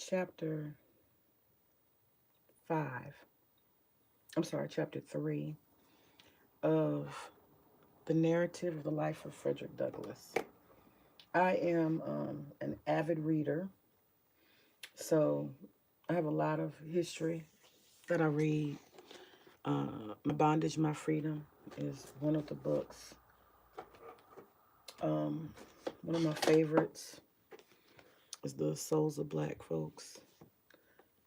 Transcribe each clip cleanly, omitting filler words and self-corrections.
chapter 5. Chapter 3 of the narrative of the life of Frederick Douglass. I am an avid reader, so I have a lot of history that I read. My Bondage, My Freedom is one of the books. Um, One of my favorites is The Souls of Black Folks.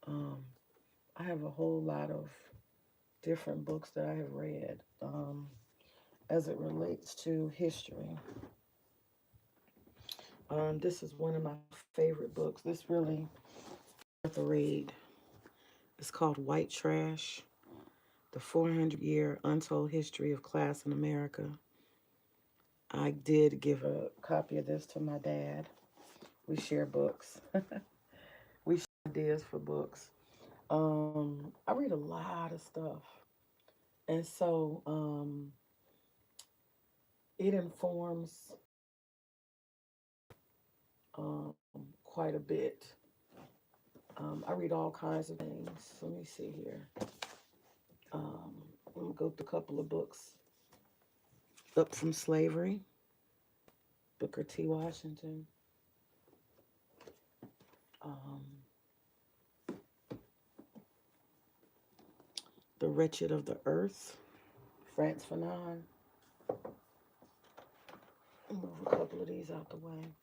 Um, I have a whole lot of different books that I have read as it relates to history. This is one of my favorite books. This really worth a read. It's called White Trash, The 400-Year Untold History of Class in America. I did give a copy of this to my dad. We share books. We share ideas for books. I read a lot of stuff. And so it informs quite a bit. I read all kinds of things. Let me see here. I'm going to go through a couple of books. Up from Slavery, Booker T. Washington. Um, The Wretched of the Earth, Frantz Fanon. Move a couple of these out the way.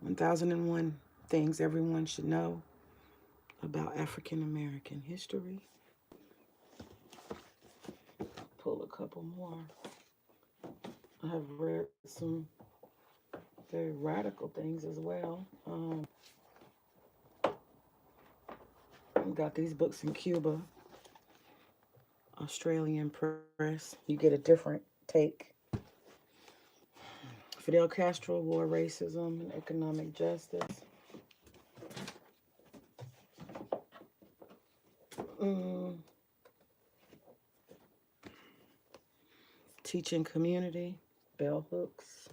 1001 Things Everyone Should Know About African American History. Pull a couple more. I have read some very radical things as well. I've got these books in Cuba, Australian press. You get a different take. Fidel Castro, War, Racism, and Economic Justice. Teaching Community, Bell Hooks.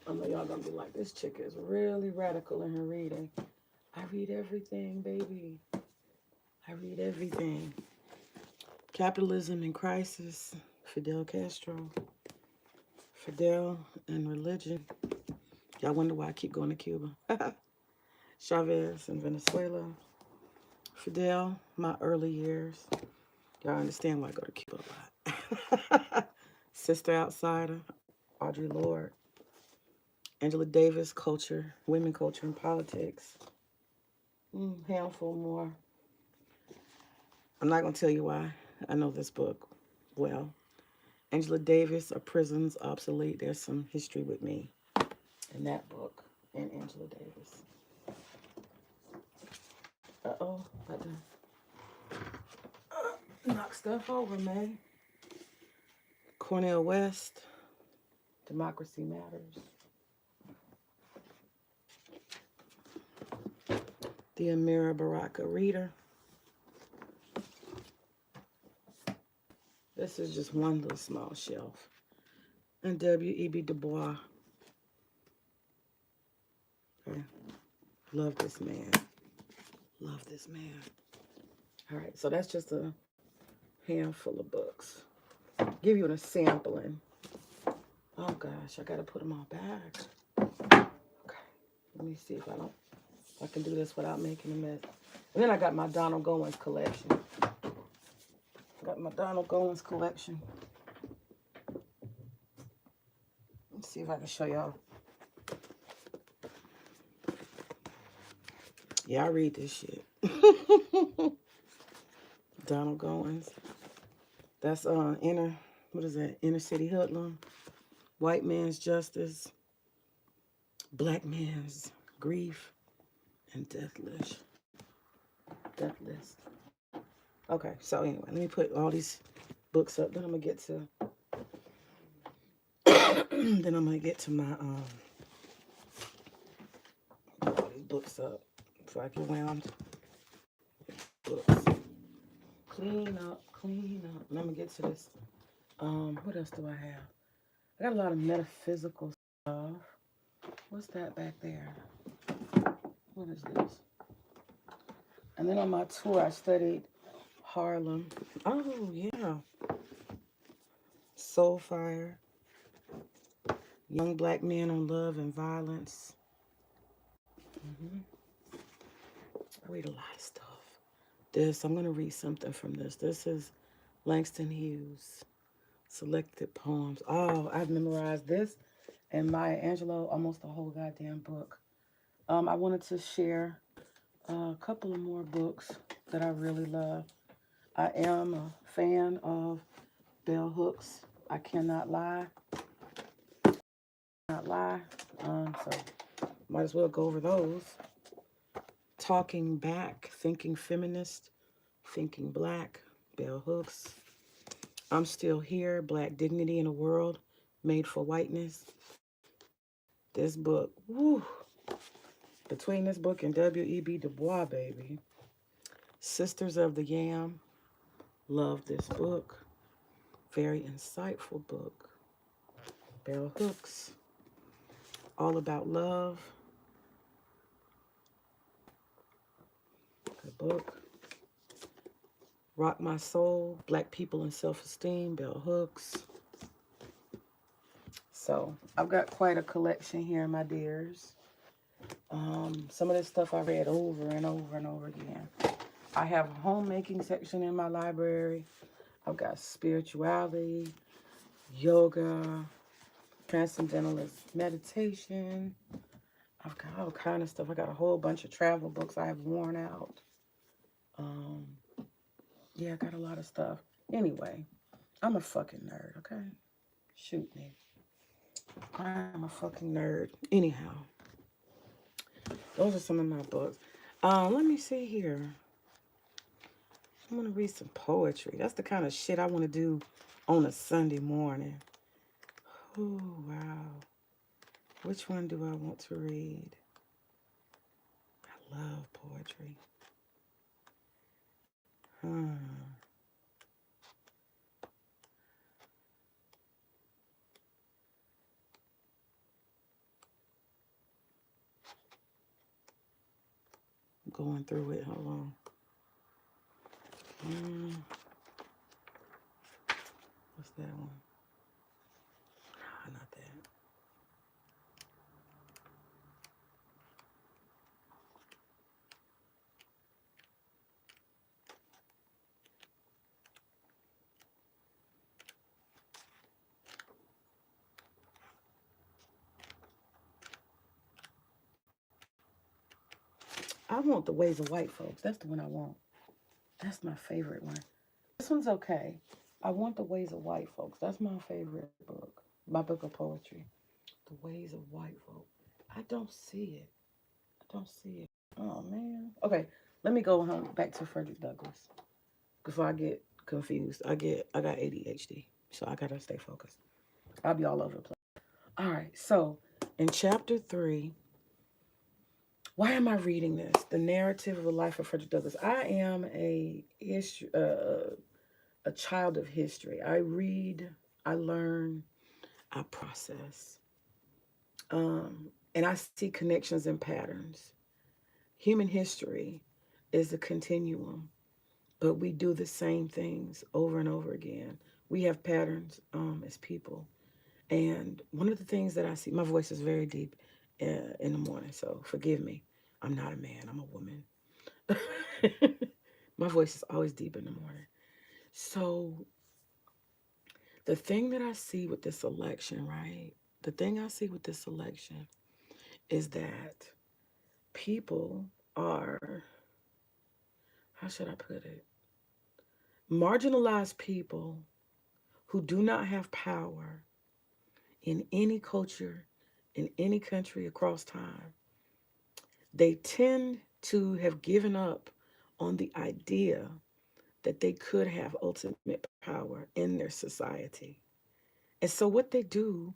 I know y'all gonna be like, this chick is really radical in her reading. I read everything, baby. I read everything. Capitalism in Crisis, Fidel Castro. Fidel and Religion. Y'all wonder why I keep going to Cuba. Chavez in Venezuela. Fidel, My Early Years. Y'all understand why I go to Cuba a lot. Sister Outsider, Audre Lorde. Angela Davis, Culture, Women, Culture, and Politics. Handful more. I'm not going to tell you why I know this book well. Angela Davis, Are Prisons Obsolete? There's some history with me in that book and Angela Davis. Uh-oh, about to knock stuff over, man. Cornel West, Democracy Matters. The Amira Baraka Reader. This is just one little small shelf. And W.E.B. Du Bois. Okay. Love this man. Love this man. All right, so that's just a handful of books. Give you a sampling. Oh gosh, I gotta put them all back. Okay, let me see if I can do this without making a mess. And then I got my Donald Goins collection. Got my Donald Goins collection. Let's see if I can show y'all. Yeah, I read this shit. Donald Goins. That's Inner City Hoodlum. White Man's Justice. Black Man's Grief. And Death List. Okay, so anyway, let me put all these books up. Then I'm gonna get to my books up so I can wound books. Clean up, clean up. And I'm gonna get to this. What else do I have? I got a lot of metaphysical stuff. What's that back there? What is this? And then on my tour, I studied Harlem. Oh, yeah. Soulfire. Young black men on love and violence. Mm-hmm. I read a lot of stuff. I'm going to read something from this. This is Langston Hughes, Selected Poems. Oh, I've memorized this and Maya Angelou, almost the whole goddamn book. I wanted to share a couple of more books that I really love. I am a fan of bell hooks. I cannot lie. Not lie. So might as well go over those. Talking Back, Thinking Feminist, Thinking Black, bell hooks. I'm Still Here, Black Dignity in a World Made for Whiteness. This book, woo. Between this book and W.E.B. Du Bois, baby. Sisters of the Yam, love this book. Very insightful book. Bell hooks, all about love. Good book. Rock My Soul, Black People and Self-Esteem, bell hooks. So I've got quite a collection here, my dears. Some of this stuff I read over and over and over again. I have a homemaking section in my library. I've got spirituality, yoga, transcendentalist meditation. I've got all kind of stuff. I got a whole bunch of travel books I have worn out. Yeah, I got a lot of stuff. Anyway, I'm a fucking nerd, okay? Shoot me. I'm a fucking nerd. Anyhow, those are some of my books. Let me see here. I'm going to read some poetry. That's the kind of shit I want to do on a Sunday morning. Oh, wow. Which one do I want to read? I love poetry. Going through it. Hold on. What's that one? Not that. I want The Ways of White Folks. That's the one I want. That's my favorite one. This one's okay. I want The Ways of White Folks. That's my favorite book. My book of poetry. The Ways of White Folks. I don't see it. I don't see it. Oh, man. Okay, let me go home back to Frederick Douglass before I get confused. I got ADHD, so I gotta stay focused. I'll be all over the place. All right, so in chapter 3, why am I reading this? The narrative of the life of Frederick Douglass. I am a child of history. I read, I learn, I process. And I see connections and patterns. Human history is a continuum, but we do the same things over and over again. We have patterns as people. And one of the things that I see, my voice is very deep in the morning, so forgive me. I'm not a man, I'm a woman. My voice is always deep in the morning. So the thing that I see with this election, right? The thing I see with this election is that people are, how should I put it? Marginalized people who do not have power in any culture, in any country across time, they tend to have given up on the idea that they could have ultimate power in their society. And so what they do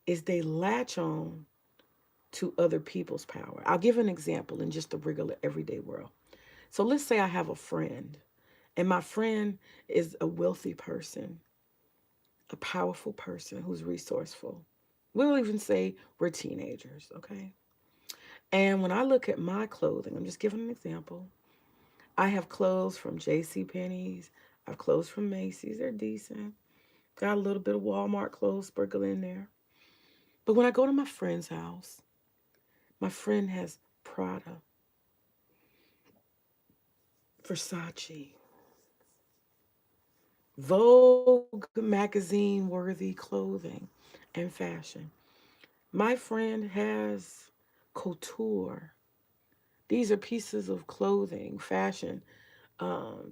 is they latch on to other people's power. I'll give an example in just the regular everyday world. So let's say I have a friend, and my friend is a wealthy person, a powerful person who's resourceful. We'll even say we're teenagers, okay? And when I look at my clothing, I'm just giving an example. I have clothes from J.C. Penney's. I have clothes from Macy's. They're decent. Got a little bit of Walmart clothes sprinkled in there. But when I go to my friend's house, my friend has Prada, Versace, Vogue magazine worthy clothing and fashion. My friend has couture. These are pieces of clothing, fashion,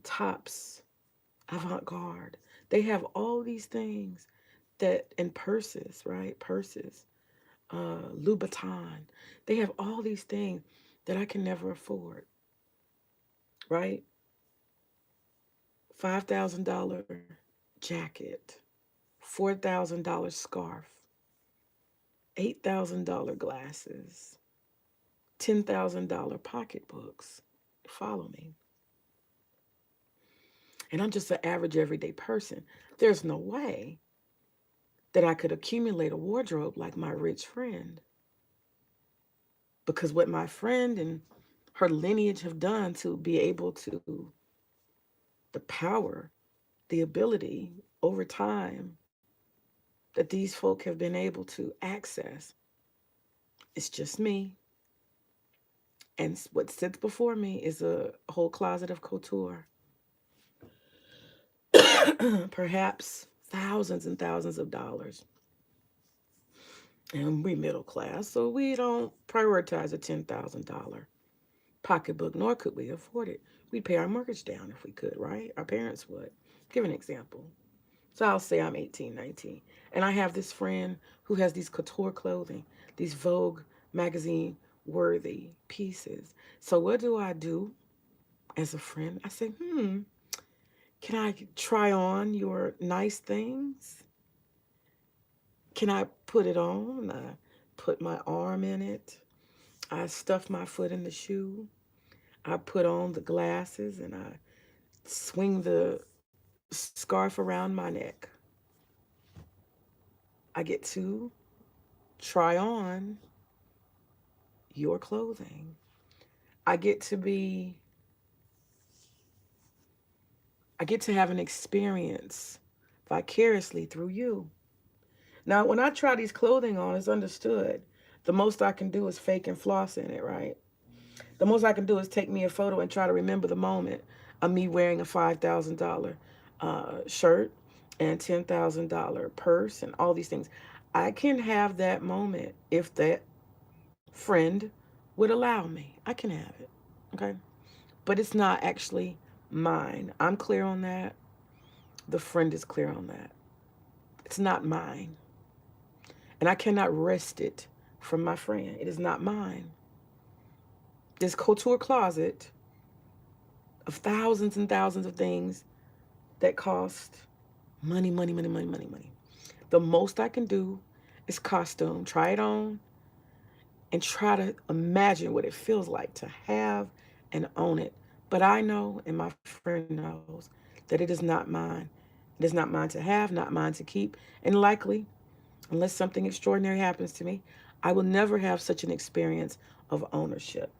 tops, avant garde. They have all these things that, and purses, right? Purses, Louboutin. They have all these things that I can never afford, right? $5,000 jacket, $4,000 scarf, $8,000 glasses, $10,000 pocketbooks. Follow me. And I'm just an average everyday person. There's no way that I could accumulate a wardrobe like my rich friend. Because what my friend and her lineage have done to be able to, the power, the ability over time that these folk have been able to access, it's just me. And what sits before me is a whole closet of couture. Perhaps thousands and thousands of dollars. And we middle class, so we don't prioritize a $10,000 pocketbook, nor could we afford it. We'd pay our mortgage down if we could, right? Our parents would. Give an example. So I'll say I'm 18, 19, and I have this friend who has these couture clothing, these Vogue magazine worthy pieces. So what do I do as a friend? I say, can I try on your nice things? Can I put it on? I put my arm in it. I stuff my foot in the shoe. I put on the glasses and I swing the scarf around my neck. I get to try on your clothing. I get to be, I get to have an experience vicariously through you. Now, when I try these clothing on, it's understood. The most I can do is fake and floss in it, right? The most I can do is take me a photo and try to remember the moment of me wearing a $5,000 shirt and $10,000 purse and all these things. I can have that moment if that friend would allow me. I can have it, okay? But it's not actually mine. I'm clear on that. The friend is clear on that. It's not mine. And I cannot wrest it from my friend. It is not mine. This couture closet of thousands and thousands of things that cost money, money, money, money, money, money. The most I can do is costume, try it on, and try to imagine what it feels like to have and own it. But I know, and my friend knows, that it is not mine. It is not mine to have, not mine to keep. And likely, unless something extraordinary happens to me, I will never have such an experience of ownership.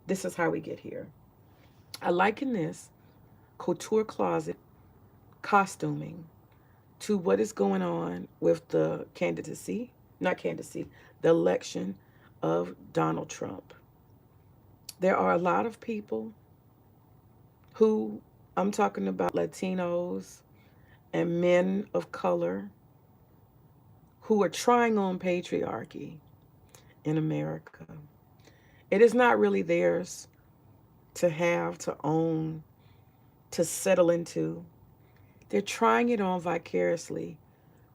This is how we get here. I liken this couture closet costuming to what is going on with the candidacy, not candidacy, the election of Donald Trump. There are a lot of people who, I'm talking about Latinos and men of color, who are trying on patriarchy in America. It is not really theirs to have, to own, to settle into. They're trying it on vicariously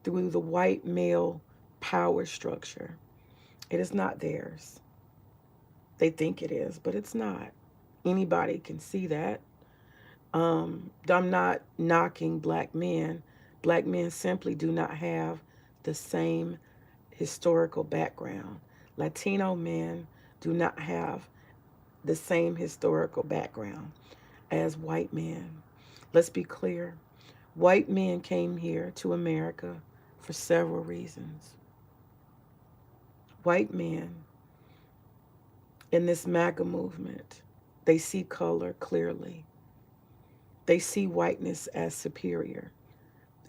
through the white male power structure. It is not theirs. They think it is, but it's not. Anybody can see that. I'm not knocking black men. Black men simply do not have the same historical background Latino men do not have the same historical background as white men. Let's be clear. White men came here to America for several reasons. White men in this MAGA movement, they see color clearly. They see whiteness as superior.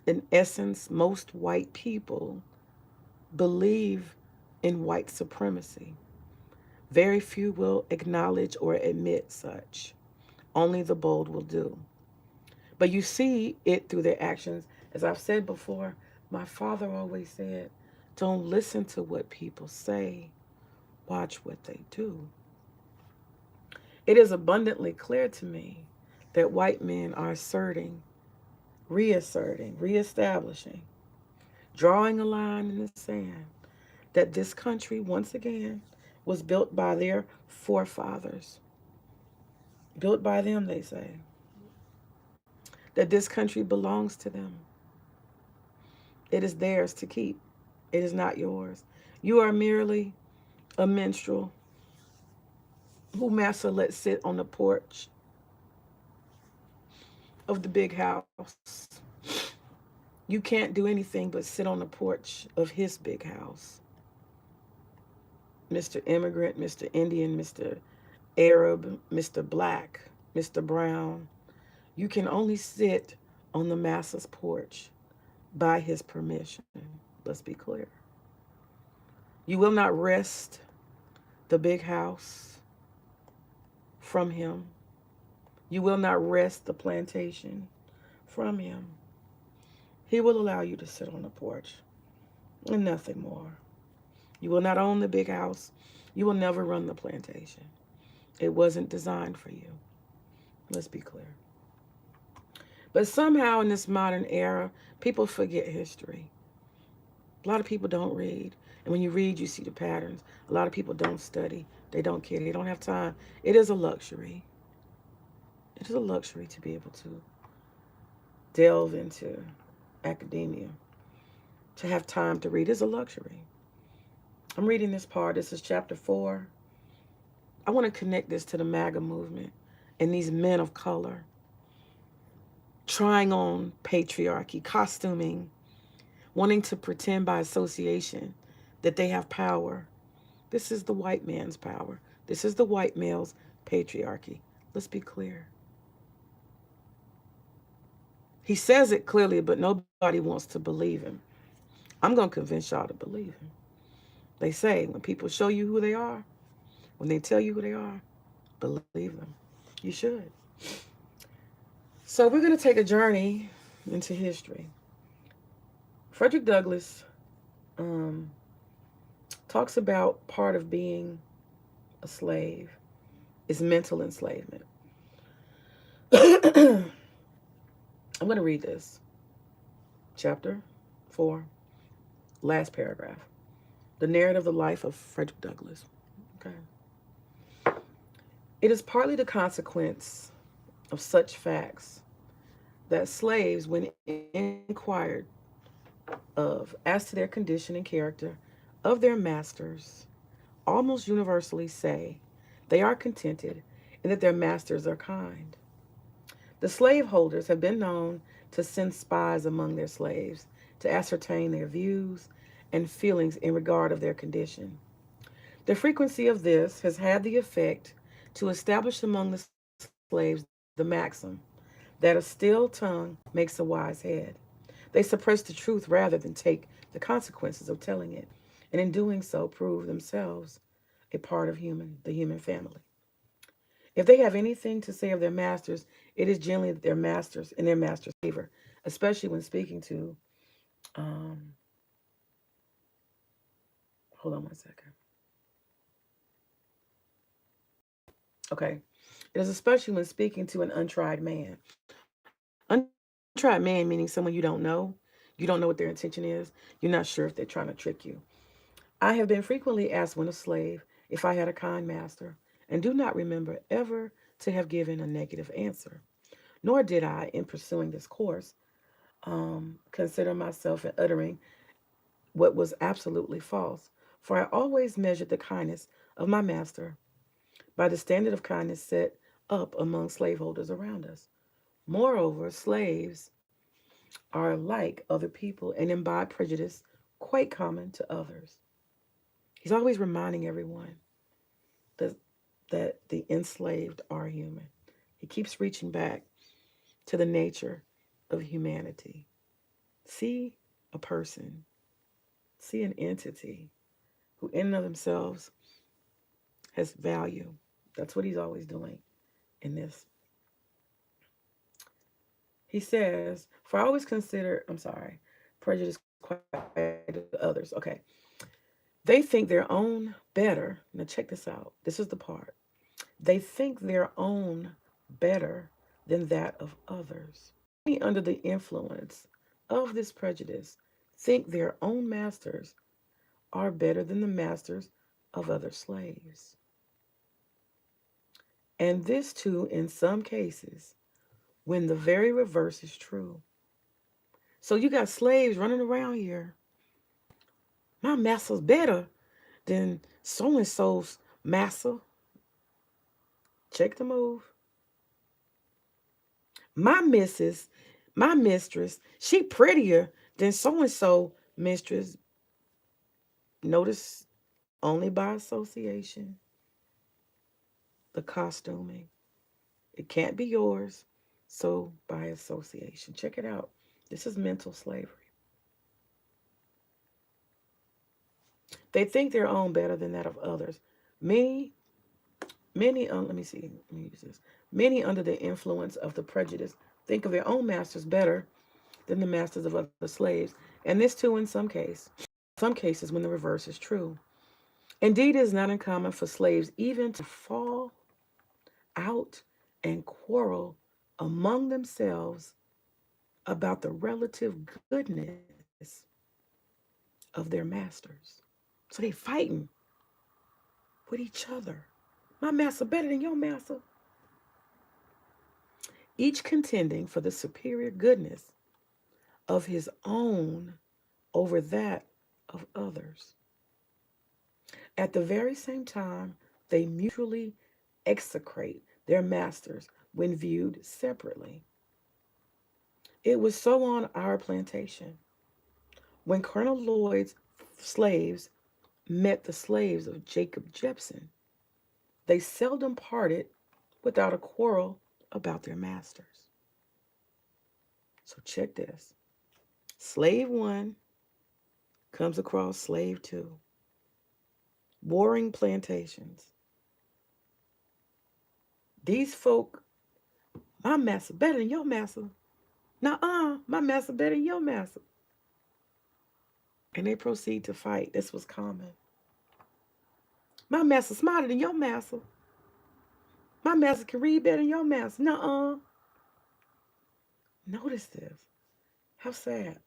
In essence, most white people believe in white supremacy. Very few will acknowledge or admit such. Only the bold will do. But you see it through their actions. As I've said before, my father always said, don't listen to what people say, watch what they do. It is abundantly clear to me that white men are asserting, reasserting, reestablishing, drawing a line in the sand that this country, once again, was built by their forefathers. Built by them, they say. That this country belongs to them. It is theirs to keep. It is not yours. You are merely a minstrel who Massa let sit on the porch of the big house. You can't do anything but sit on the porch of his big house. Mr. Immigrant, Mr. Indian, Mr. Arab, Mr. Black, Mr. Brown. You can only sit on the Massa's porch by his permission. Let's be clear. You will not wrest the big house from him. You will not wrest the plantation from him. He will allow you to sit on the porch and nothing more. You will not own the big house. You will never run the plantation. It wasn't designed for you. Let's be clear. But somehow in this modern era, people forget history. A lot of people don't read. And when you read, you see the patterns. A lot of people don't study. They don't care. They don't have time. It is a luxury. It is a luxury to be able to delve into academia. To have time to read is a luxury. I'm reading this part. This is chapter 4. I want to connect this to the MAGA movement and these men of color trying on patriarchy, costuming, wanting to pretend by association that they have power. This is the white man's power. This is the white male's patriarchy. Let's be clear. He says it clearly, but nobody wants to believe him. I'm going to convince y'all to believe him. They say when people show you who they are, when they tell you who they are, believe them. You should. So we're going to take a journey into history. Frederick Douglass talks about part of being a slave is mental enslavement. I'm going to read this. Chapter 4, last paragraph. The narrative of the life of Frederick Douglass. Okay. It is partly the consequence of such facts that slaves, when inquired of as to their condition and character of their masters, almost universally say they are contented and that their masters are kind. The slaveholders have been known to send spies among their slaves to ascertain their views and feelings in regard of their condition. The frequency of this has had the effect to establish among the slaves the maxim that a still tongue makes a wise head. They suppress the truth rather than take the consequences of telling it, and in doing so prove themselves a part of the human family. If they have anything to say of their masters, it is generally their masters in their master's favor, especially when speaking to, hold on one second. Okay. It is especially when speaking to an untried man. Untried man meaning someone you don't know. You don't know what their intention is. You're not sure if they're trying to trick you. I have been frequently asked when a slave if I had a kind master, and do not remember ever to have given a negative answer. Nor did I, in pursuing this course, consider myself in uttering what was absolutely false. For I always measured the kindness of my master by the standard of kindness set up among slaveholders around us. Moreover, slaves are like other people and imbibe prejudice quite common to others. He's always reminding everyone that, that the enslaved are human. He keeps reaching back to the nature of humanity. See a person, see an entity who in and of themselves has value. That's what he's always doing in this. He says, for I always consider, I'm sorry, prejudice quite others. Okay. They think their own better. Now, check this out. This is the part. They think their own better than that of others. Under the influence of this prejudice, think their own masters are better than the masters of other slaves. And this, too, in some cases, when the very reverse is true. So you got slaves running around here. My master's better than so and so's master. Check the move. My missus, my mistress, she prettier than so and so mistress. Notice only by association. The costuming. It can't be yours. So by association. Check it out. This is mental slavery. They think their own better than that of others. Many, let me see, let me use this. Many under the influence of the prejudice think of their own masters better than the masters of other slaves. And this too in some cases when the reverse is true. Indeed, it is not uncommon for slaves even to fall out and quarrel among themselves about the relative goodness of their masters. So they fighting with each other. My master better than your master. Each contending for the superior goodness of his own over that of others. At the very same time, they mutually execrate their masters when viewed separately. It was so on our plantation. When Colonel Lloyd's slaves met the slaves of Jacob Jepson, they seldom parted without a quarrel about their masters. So check this. Slave one comes across slave two. Warring plantations. These folk, my master better than your master. Nuh-uh, my master better than your master. And they proceed to fight. This was common. My master smarter than your master. My master can read better than your master. Nuh-uh. Notice this. How sad.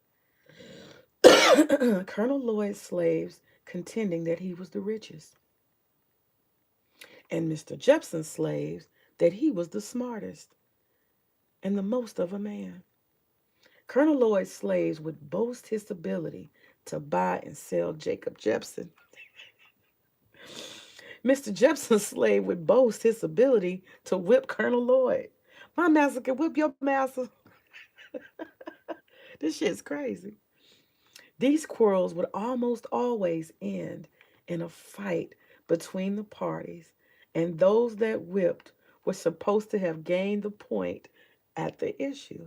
Colonel Lloyd's slaves contending that he was the richest. And Mr. Jepson's slaves that he was the smartest and the most of a man. Colonel Lloyd's slaves would boast his ability to buy and sell Jacob Jepson. Mr. Jepson's slave would boast his ability to whip Colonel Lloyd. My master can whip your master. This shit's crazy. These quarrels would almost always end in a fight between the parties, and those that whipped were supposed to have gained the point at the issue.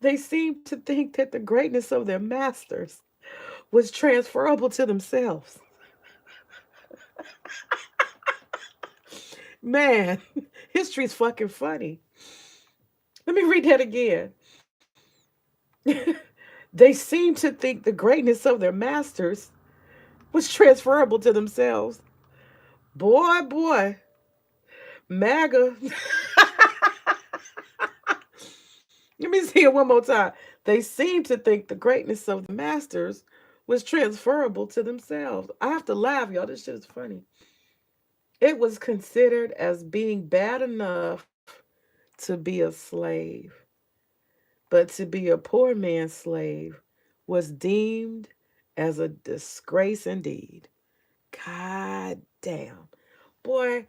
They seemed to think that the greatness of their masters was transferable to themselves. Man, history's fucking funny. Let me read that again. They seemed to think the greatness of their masters was transferable to themselves. Boy, boy, MAGA. Let me see it one more time. They seemed to think the greatness of the masters was transferable to themselves. I have to laugh, y'all. This shit is funny. It was considered as being bad enough to be a slave, but to be a poor man's slave was deemed as a disgrace indeed. God damn. Boy,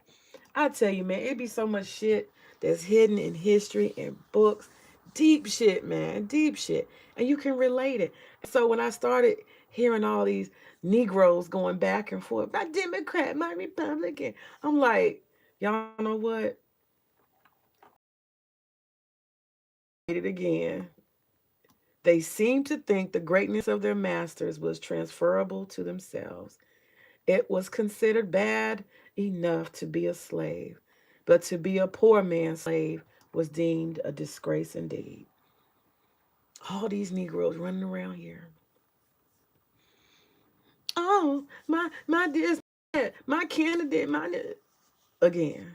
I tell you, man, it be so much shit that's hidden in history and books. Deep shit, man. Deep shit. And you can relate it. So when I started hearing all these Negroes going back and forth, my Democrat, my Republican, I'm like, y'all know what? It again. They seemed to think the greatness of their masters was transferable to themselves. It was considered bad enough to be a slave, but to be a poor man's slave was deemed a disgrace indeed. All these Negroes running around here. Oh, my this, my candidate, again.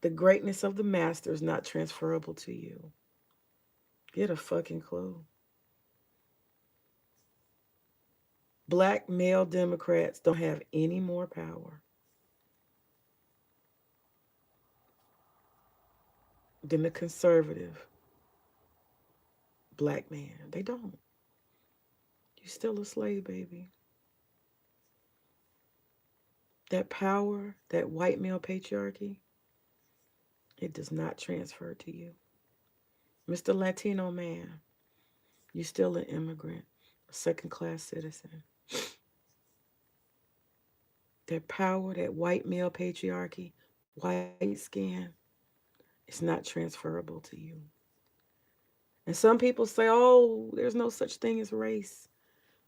The greatness of the master is not transferable to you. Get a fucking clue. Black male Democrats don't have any more power than the conservative black man. They don't. You're still a slave, baby. That power, that white male patriarchy, it does not transfer to you. Mr. Latino man, you're still an immigrant, a second class citizen. That power, that white male patriarchy, white skin, it's not transferable to you. And some people say, oh, there's no such thing as race.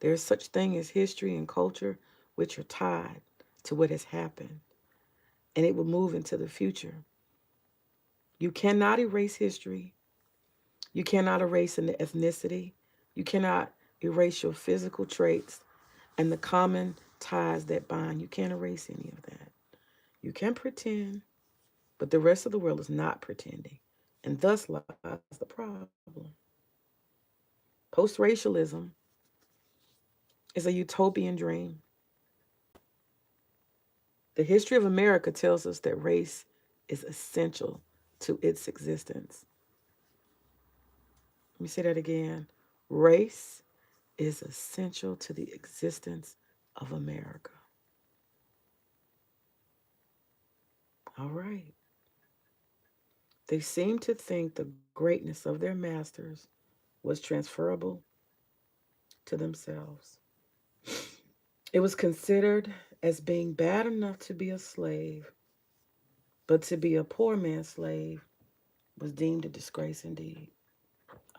There's such thing as history and culture, which are tied to what has happened. And it will move into the future. You cannot erase history. You cannot erase an ethnicity. You cannot erase your physical traits and the common ties that bind. You can't erase any of that. You can pretend, but the rest of the world is not pretending. And thus lies the problem. Post racialism is a utopian dream. The history of America tells us that race is essential to its existence. Let me say that again. Race is essential to the existence of America. All right. They seem to think the greatness of their masters was transferable to themselves. It was considered as being bad enough to be a slave, but to be a poor man's slave was deemed a disgrace indeed.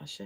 Ashe.